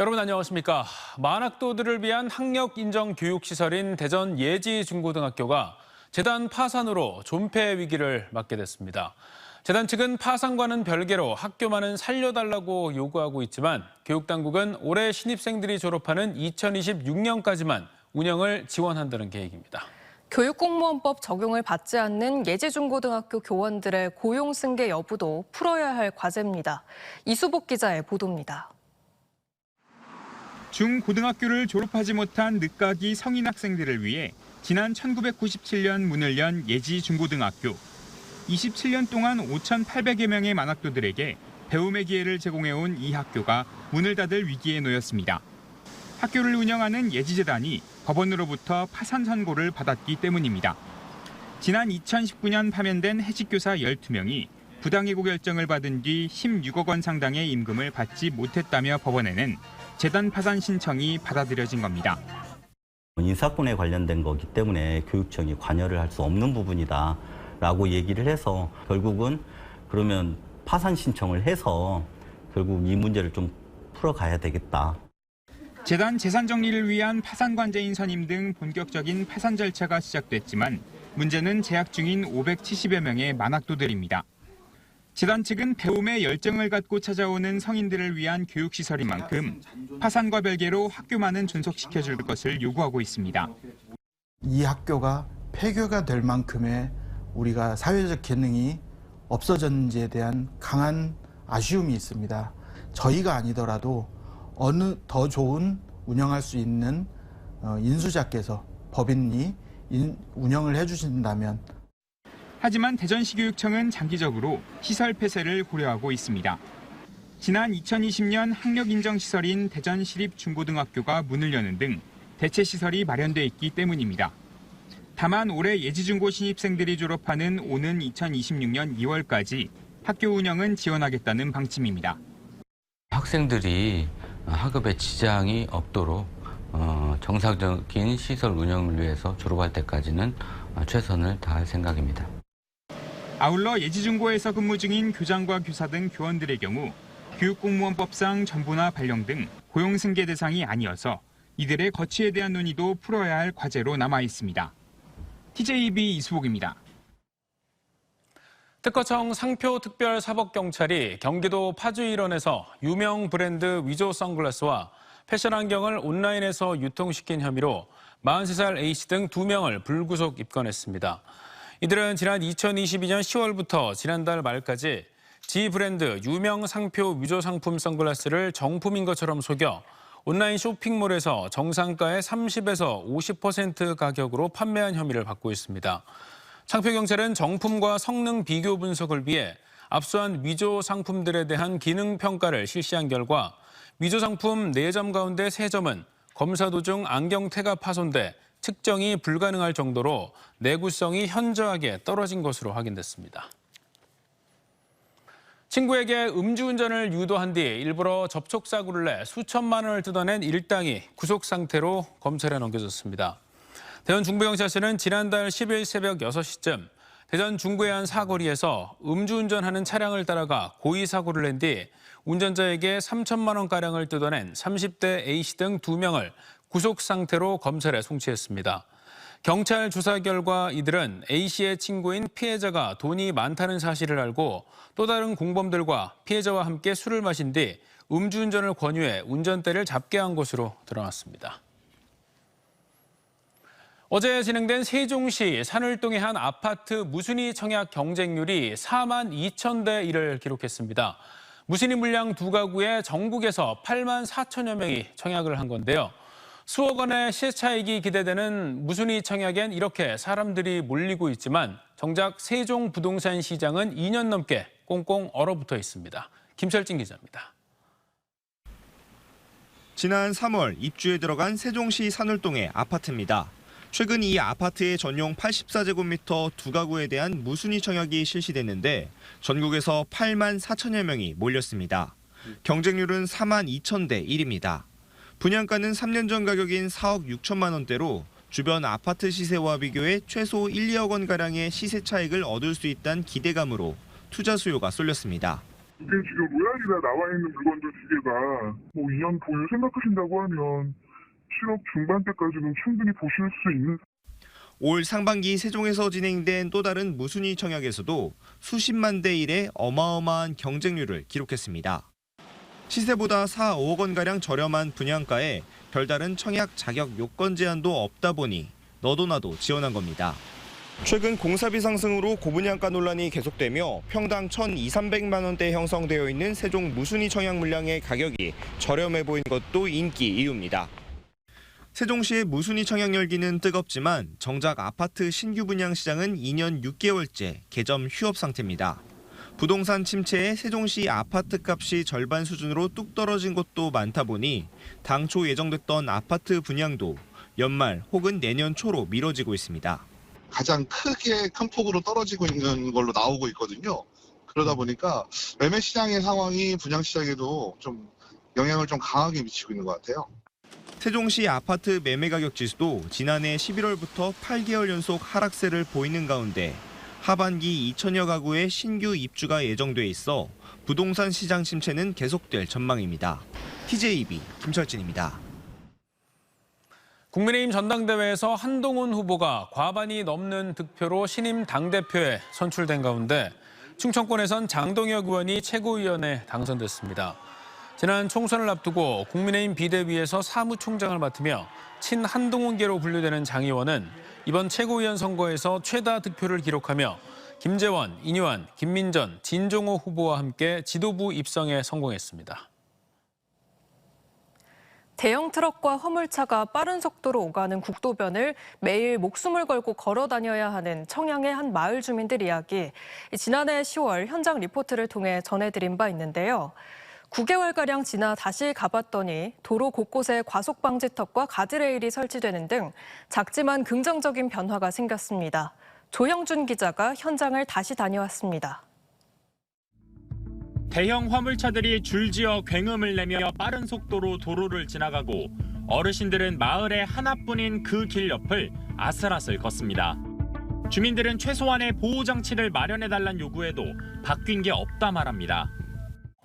여러분 안녕하십니까. 만학도들을 위한 학력 인정 교육시설인 대전 예지중고등학교가 재단 파산으로 존폐 위기를 맞게 됐습니다. 재단 측은 파산과는 별개로 학교만은 살려달라고 요구하고 있지만 교육당국은 올해 신입생들이 졸업하는 2026년까지만 운영을 지원한다는 계획입니다. 교육공무원법 적용을 받지 않는 예지중고등학교 교원들의 고용 승계 여부도 풀어야 할 과제입니다. 이수복 기자의 보도입니다. 중고등학교를 졸업하지 못한 늦가기 성인 학생들을 위해 지난 1997년 문을 연 예지중고등학교. 27년 동안 5,800여 명의 만학도들에게 배움의 기회를 제공해온 이 학교가 문을 닫을 위기에 놓였습니다. 학교를 운영하는 예지재단이 법원으로부터 파산 선고를 받았기 때문입니다. 지난 2019년 파면된 해직교사 12명이 부당해고 결정을 받은 뒤 16억 원 상당의 임금을 받지 못했다며 법원에는 재단 파산 신청이 받아들여진 겁니다. 인사권에 관련된 거기 때문에 교육청이 관여를 할 수 없는 부분이다라고 얘기를 해서 결국은 그러면 파산 신청을 해서 결국 이 문제를 좀 풀어가야 되겠다. 재단 재산 정리를 위한 파산 관제인 선임 등 본격적인 파산 절차가 시작됐지만 문제는 재학 중인 570여 명의 만학도들입니다. 재단 측은 배움에 열정을 갖고 찾아오는 성인들을 위한 교육시설인 만큼 파산과 별개로 학교만은 존속시켜줄 것을 요구하고 있습니다. 이 학교가 폐교가 될 만큼의 우리가 사회적 기능이 없어졌는지에 대한 강한 아쉬움이 있습니다. 저희가 아니더라도 어느 더 좋은 운영할 수 있는 인수자께서 법인이 운영을 해주신다면. 하지만 대전시교육청은 장기적으로 시설 폐쇄를 고려하고 있습니다. 지난 2020년 학력인정시설인 대전시립중고등학교가 문을 여는 등 대체 시설이 마련돼 있기 때문입니다. 다만 올해 예지중고 신입생들이 졸업하는 오는 2026년 2월까지 학교 운영은 지원하겠다는 방침입니다. 학생들이 학업에 지장이 없도록 정상적인 시설 운영을 위해서 졸업할 때까지는 최선을 다할 생각입니다. 아울러 예지중고에서 근무 중인 교장과 교사 등 교원들의 경우 교육공무원법상 전부나 발령 등 고용승계 대상이 아니어서 이들의 거취에 대한 논의도 풀어야 할 과제로 남아 있습니다. TJB 이수복입니다. 특허청 상표특별사법경찰이 경기도 파주 일원에서 유명 브랜드 위조 선글라스와 패션 안경을 온라인에서 유통시킨 혐의로 43살 A씨 등 2명을 불구속 입건했습니다. 이들은 지난 2022년 10월부터 지난달 말까지 지 브랜드 유명 상표 위조 상품 선글라스를 정품인 것처럼 속여 온라인 쇼핑몰에서 정상가의 30에서 50% 가격으로 판매한 혐의를 받고 있습니다. 창표경찰은 정품과 성능 비교 분석을 위해 압수한 위조 상품들에 대한 기능 평가를 실시한 결과 위조 상품 4점 가운데 3점은 검사 도중 안경테가 파손돼 측정이 불가능할 정도로 내구성이 현저하게 떨어진 것으로 확인됐습니다. 친구에게 음주운전을 유도한 뒤 일부러 접촉사고를 내 수천만 원을 뜯어낸 일당이 구속 상태로 검찰에 넘겨졌습니다. 대전 중부경찰서는 지난달 10일 새벽 6시쯤 대전 중구의 한 사거리에서 음주운전하는 차량을 따라가 고의 사고를 낸 뒤 운전자에게 3천만 원가량을 뜯어낸 30대 A씨 등 2명을 구속 상태로 검찰에 송치했습니다. 경찰 조사 결과 이들은 A씨의 친구인 피해자가 돈이 많다는 사실을 알고 또 다른 공범들과 피해자와 함께 술을 마신 뒤 음주운전을 권유해 운전대를 잡게 한 것으로 드러났습니다. 어제 진행된 세종시 산울동의 한 아파트 무순위 청약 경쟁률이 4만 2천 대 1을 기록했습니다. 무순위 물량 2가구에 전국에서 8만 4천여 명이 청약을 한 건데요. 수억 원의 시세 차익이 기대되는 무순위 청약엔 이렇게 사람들이 몰리고 있지만 정작 세종 부동산 시장은 2년 넘게 꽁꽁 얼어붙어 있습니다. 김철진 기자입니다. 지난 3월 입주에 들어간 세종시 산울동의 아파트입니다. 최근 이 아파트의 전용 84제곱미터 2가구에 대한 무순위 청약이 실시됐는데 전국에서 8만 4천여 명이 몰렸습니다. 경쟁률은 4만 2천 대 1입니다. 분양가는 3년 전 가격인 4억 6천만 원대로 주변 아파트 시세와 비교해 최소 1, 2억 원가량의 시세 차익을 얻을 수 있다는 기대감으로 투자 수요가 쏠렸습니다. 이게 지금 로얄이나 나와 있는 물건들 두 개가 뭐 2년 보유 생각하신다고 하면 7억 중반대까지는 충분히 보실 수 있는. 올 상반기 세종에서 진행된 또 다른 무순위 청약에서도 수십만 대 1의 어마어마한 경쟁률을 기록했습니다. 시세보다 4, 5억 원가량 저렴한 분양가에 별다른 청약 자격 요건 제한도 없다 보니 너도 나도 지원한 겁니다. 최근 공사비 상승으로 고분양가 논란이 계속되며 평당 1,200~300만 원대 형성되어 있는 세종 무순위 청약 물량의 가격이 저렴해 보인 것도 인기 이유입니다. 세종시의 무순위 청약 열기는 뜨겁지만 정작 아파트 신규 분양 시장은 2년 6개월째 개점 휴업 상태입니다. 부동산 침체에 세종시 아파트 값이 절반 수준으로 뚝 떨어진 곳도 많다 보니 당초 예정됐던 아파트 분양도 연말 혹은 내년 초로 미뤄지고 있습니다. 가장 크게 큰 폭으로 떨어지고 있는 걸로 나오고 있거든요. 그러다 보니까 매매 시장의 상황이 분양 시장에도 좀 영향을 좀 강하게 미치고 있는 것 같아요. 세종시 아파트 매매 가격 지수도 지난해 11월부터 8개월 연속 하락세를 보이는 가운데 하반기 2천여 가구의 신규 입주가 예정돼 있어 부동산 시장 침체는 계속될 전망입니다. TJB 김철진입니다. 국민의힘 전당대회에서 한동훈 후보가 과반이 넘는 득표로 신임 당대표에 선출된 가운데 충청권에선 장동혁 의원이 최고위원에 당선됐습니다. 지난 총선을 앞두고 국민의힘 비대위에서 사무총장을 맡으며 친한동훈계로 분류되는 장 의원은 이번 최고위원 선거에서 최다 득표를 기록하며 김재원, 인유한, 김민전, 진종호 후보와 함께 지도부 입성에 성공했습니다. 대형 트럭과 화물차가 빠른 속도로 오가는 국도변을 매일 목숨을 걸고 걸어 다녀야 하는 청양의 한 마을 주민들 이야기, 지난해 10월 현장 리포트를 통해 전해드린 바 있는데요. 9개월가량 지나 다시 가봤더니 도로 곳곳에 과속 방지턱과 가드레일이 설치되는 등 작지만 긍정적인 변화가 생겼습니다. 조형준 기자가 현장을 다시 다녀왔습니다. 대형 화물차들이 줄지어 굉음을 내며 빠른 속도로 도로를 지나가고 어르신들은 마을의 하나뿐인 그 길 옆을 아슬아슬 걷습니다. 주민들은 최소한의 보호장치를 마련해달란 요구에도 바뀐 게 없다 말합니다.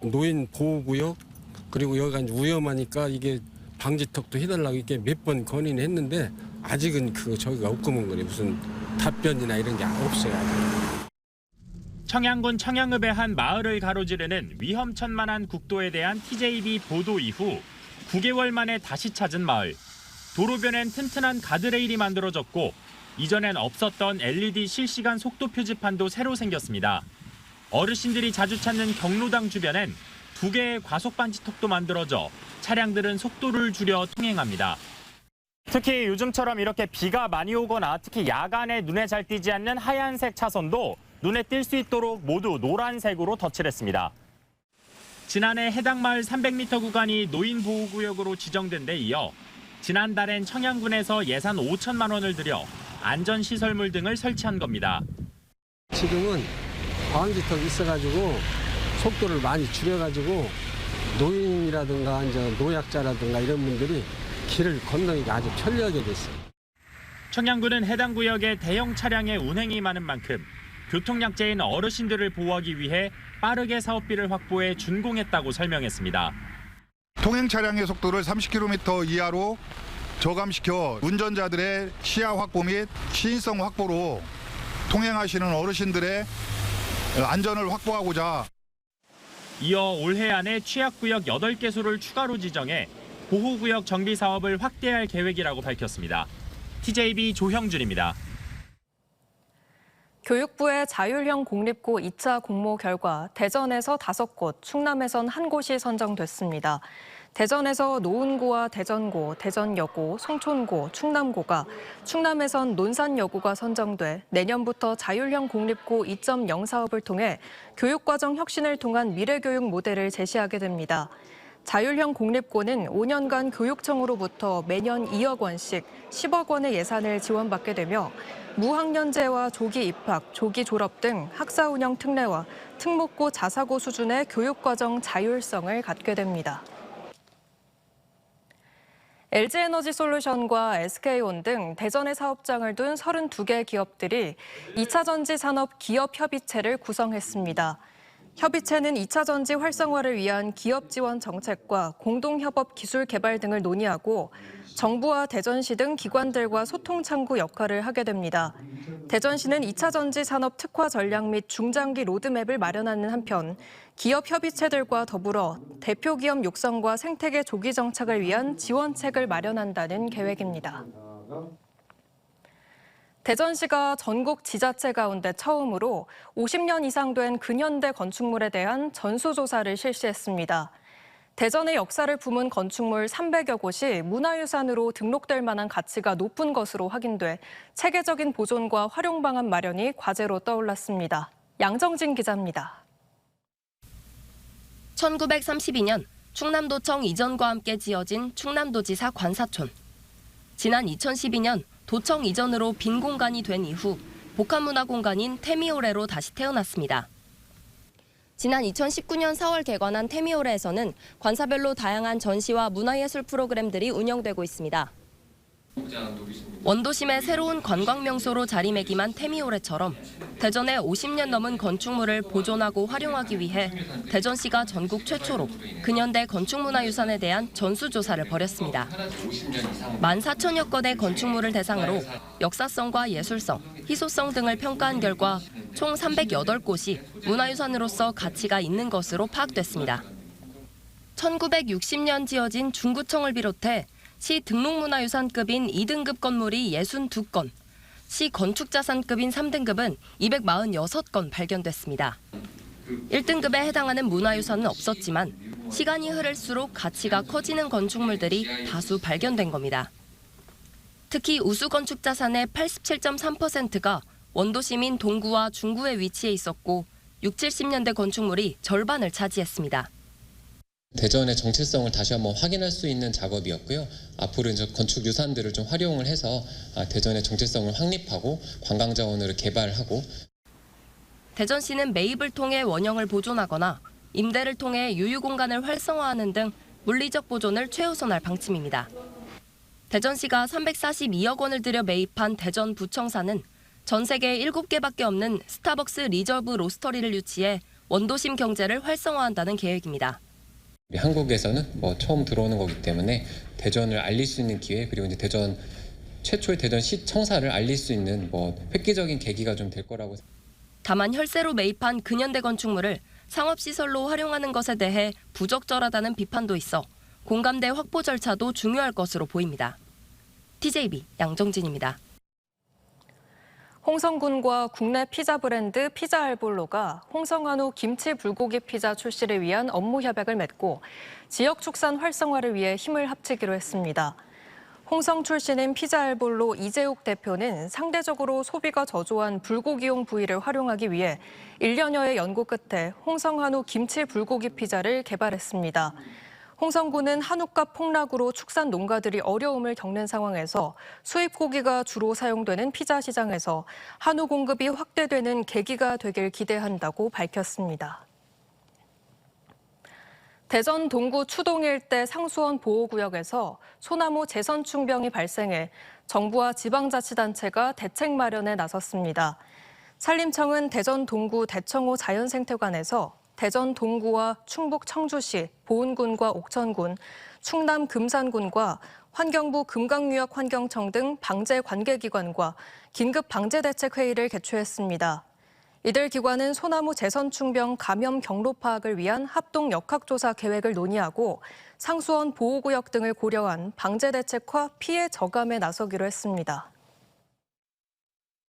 노인 보호구역 그리고 여기가 이제 위험하니까 이게 방지턱도 해달라고 이렇게 몇 번 건의는 했는데 아직은 저기가 없구먼 거네. 무슨 답변이나 이런 게 없어요. 아직. 청양군 청양읍의 한 마을을 가로지르는 위험천만한 국도에 대한 TJB 보도 이후 9개월 만에 다시 찾은 마을. 도로변엔 튼튼한 가드레일이 만들어졌고 이전엔 없었던 LED 실시간 속도 표지판도 새로 생겼습니다. 어르신들이 자주 찾는 경로당 주변엔 2개의 과속 방지턱도 만들어져 차량들은 속도를 줄여 통행합니다. 특히 요즘처럼 이렇게 비가 많이 오거나 특히 야간에 눈에 잘 띄지 않는 하얀색 차선도 눈에 띌 수 있도록 모두 노란색으로 덧칠했습니다. 지난해 해당 마을 300m 구간이 노인보호구역으로 지정된 데 이어 지난달엔 청양군에서 예산 5천만 원을 들여 안전시설물 등을 설치한 겁니다. 지금은 방지턱이 있어가지고 속도를 많이 줄여가지고 노인이라든가 이제 노약자라든가 이런 분들이 길을 건너기가 아주 편리하게 됐어요. 청양군은 해당 구역에 대형 차량의 운행이 많은 만큼 교통약자인 어르신들을 보호하기 위해 빠르게 사업비를 확보해 준공했다고 설명했습니다. 통행 차량의 속도를 30km 이하로 저감시켜 운전자들의 시야 확보 및 시인성 확보로 통행하시는 어르신들의 안전을 확보하고자 이어 올해 안에 취약구역 8개소를 추가로 지정해 보호구역 정비 사업을 확대할 계획이라고 밝혔습니다. TJB 조형준입니다. 교육부의 자율형 공립고 2차 공모 결과 대전에서 5곳, 충남에선 1곳이 선정됐습니다. 대전에서 노은고와 대전고, 대전여고, 송촌고, 충남고가, 충남에선 논산여고가 선정돼 내년부터 자율형 공립고 2.0 사업을 통해 교육과정 혁신을 통한 미래교육 모델을 제시하게 됩니다. 자율형 공립고는 5년간 교육청으로부터 매년 2억 원씩 10억 원의 예산을 지원받게 되며 무학년제와 조기 입학, 조기 졸업 등 학사 운영 특례와 특목고 자사고 수준의 교육과정 자율성을 갖게 됩니다. LG에너지솔루션과 SK온 등 대전에 사업장을 둔 32개 기업들이 2차 전지 산업 기업 협의체를 구성했습니다. 협의체는 2차 전지 활성화를 위한 기업 지원 정책과 공동협업 기술 개발 등을 논의하고 정부와 대전시 등 기관들과 소통 창구 역할을 하게 됩니다. 대전시는 2차 전지 산업 특화 전략 및 중장기 로드맵을 마련하는 한편 기업 협의체들과 더불어 대표 기업 육성과 생태계 조기 정착을 위한 지원책을 마련한다는 계획입니다. 대전시가 전국 지자체 가운데 처음으로 50년 이상 된 근현대 건축물에 대한 전수조사를 실시했습니다. 대전의 역사를 품은 건축물 300여 곳이 문화유산으로 등록될 만한 가치가 높은 것으로 확인돼 체계적인 보존과 활용 방안 마련이 과제로 떠올랐습니다. 양정진 기자입니다. 1932년 충남도청 이전과 함께 지어진 충남도지사 관사촌. 지난 2012년 도청 이전으로 빈 공간이 된 이후 복합문화 공간인 테미오레로 다시 태어났습니다. 지난 2019년 4월 개관한 테미오레에서는 관사별로 다양한 전시와 문화예술 프로그램들이 운영되고 있습니다. 원도심의 새로운 관광명소로 자리매김한 테미오레처럼 대전의 50년 넘은 건축물을 보존하고 활용하기 위해 대전시가 전국 최초로 근현대 건축문화유산에 대한 전수조사를 벌였습니다. 14,000여 건의 건축물을 대상으로 역사성과 예술성, 희소성 등을 평가한 결과 총 308곳이 문화유산으로서 가치가 있는 것으로 파악됐습니다. 1960년 지어진 중구청을 비롯해 시 등록문화유산급인 2등급 건물이 62건, 시 건축자산급인 3등급은 246건 발견됐습니다. 1등급에 해당하는 문화유산은 없었지만 시간이 흐를수록 가치가 커지는 건축물들이 다수 발견된 겁니다. 특히 우수건축자산의 87.3%가 원도시민 동구와 중구에 위치해 있었고 60, 70년대 건축물이 절반을 차지했습니다. 대전의 정체성을 다시 한번 확인할 수 있는 작업이었고요. 앞으로 이제 건축 유산들을 좀 활용을 해서 대전의 정체성을 확립하고 관광 자원으로 개발하고. 대전시는 매입을 통해 원형을 보존하거나 임대를 통해 유유 공간을 활성화하는 등 물리적 보존을 최우선할 방침입니다. 대전시가 342억 원을 들여 매입한 대전 부청사는 전 세계 7개밖에 없는 스타벅스 리저브 로스터리를 유치해 원도심 경제를 활성화한다는 계획입니다. 우리 한국에서는 처음 들어오는 거기 때문에 대전을 알릴 수 있는 기회, 그리고 이제 대전 최초의 대전시 청사를 알릴 수 있는 획기적인 계기가 좀 될 거라고. 다만 혈세로 매입한 근현대 건축물을 상업시설로 활용하는 것에 대해 부적절하다는 비판도 있어 공감대 확보 절차도 중요할 것으로 보입니다. TJB 양정진입니다. 홍성군과 국내 피자 브랜드 피자알볼로가 홍성한우 김치 불고기 피자 출시를 위한 업무 협약을 맺고 지역 축산 활성화를 위해 힘을 합치기로 했습니다. 홍성 출신인 피자알볼로 이재욱 대표는 상대적으로 소비가 저조한 불고기용 부위를 활용하기 위해 1년여의 연구 끝에 홍성한우 김치 불고기 피자를 개발했습니다. 홍성군은 한우값 폭락으로 축산 농가들이 어려움을 겪는 상황에서 수입 고기가 주로 사용되는 피자 시장에서 한우 공급이 확대되는 계기가 되길 기대한다고 밝혔습니다. 대전 동구 추동 일대 상수원 보호구역에서 소나무 재선충병이 발생해 정부와 지방자치단체가 대책 마련에 나섰습니다. 산림청은 대전 동구 대청호 자연생태관에서 대전 동구와 충북 청주시, 보은군과 옥천군, 충남 금산군과 환경부 금강유역 환경청 등 방제 관계기관과 긴급 방제대책회의를 개최했습니다. 이들 기관은 소나무 재선충병 감염 경로 파악을 위한 합동 역학조사 계획을 논의하고 상수원 보호구역 등을 고려한 방제대책과 피해 저감에 나서기로 했습니다.